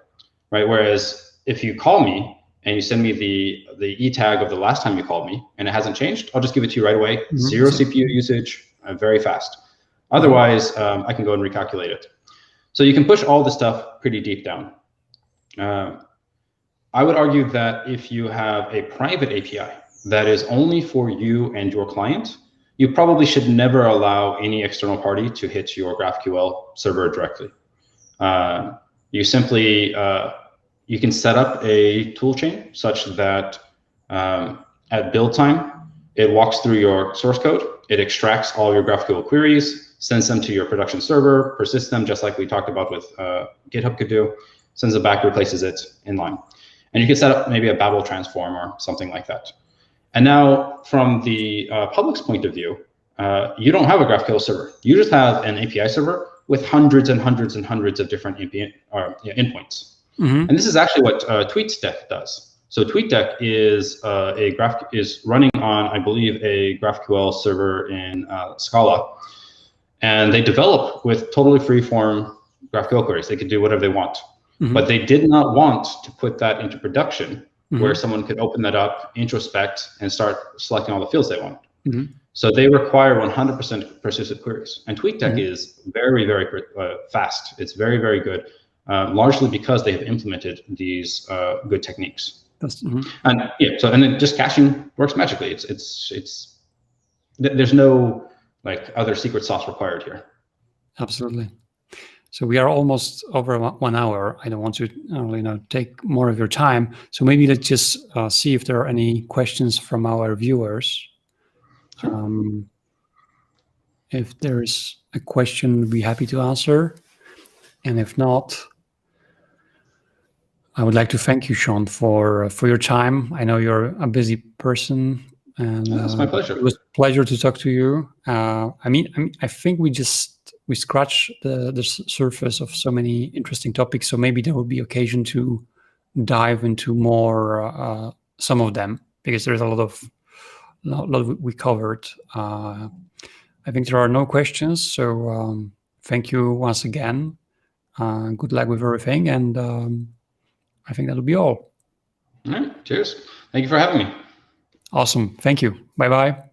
right? Whereas if you call me and you send me the E tag of the last time you called me and it hasn't changed, I'll just give it to you right away. Zero CPU usage, very fast. Otherwise, I can go and recalculate it. So you can push all this stuff pretty deep down. I would argue that if you have a private API that is only for you and your client, you probably should never allow any external party to hit your GraphQL server directly. You simply, you can set up a toolchain such that at build time, it walks through your source code, it extracts all your GraphQL queries, sends them to your production server, persists them just like we talked about with GitHub could do, sends it back, replaces it in line. And you can set up maybe a Babel transform or something like that. And now from the public's point of view, you don't have a GraphQL server. You just have an API server with hundreds and hundreds and hundreds of different endpoints. And this is actually what TweetDeck does. So TweetDeck is is running on, I believe, a GraphQL server in Scala. And they develop with totally free-form GraphQL queries. They could do whatever they want. But they did not want to put that into production where someone could open that up, introspect, and start selecting all the fields they want. So they require 100% persistent queries. And TweetDeck is very, very fast. It's very, very good, largely because they have implemented these good techniques. And yeah, so and then just caching works magically. There's no like other secret sauce required here. Absolutely. So we are almost over 1 hour. I don't want to take more of your time. So maybe let's just see if there are any questions from our viewers. Sure. If there's a question, we'd be happy to answer. And if not, I would like to thank you, Sean, for your time. I know you're a busy person, and it's my pleasure. It was a pleasure to talk to you. I think we scratched the surface of so many interesting topics. So maybe there will be occasion to dive into more some of them, because there's a lot we covered. I think there are no questions. So thank you once again. Good luck with everything, and I think that'll be all. All right. Cheers. Thank you for having me. Awesome. Thank you. Bye-bye.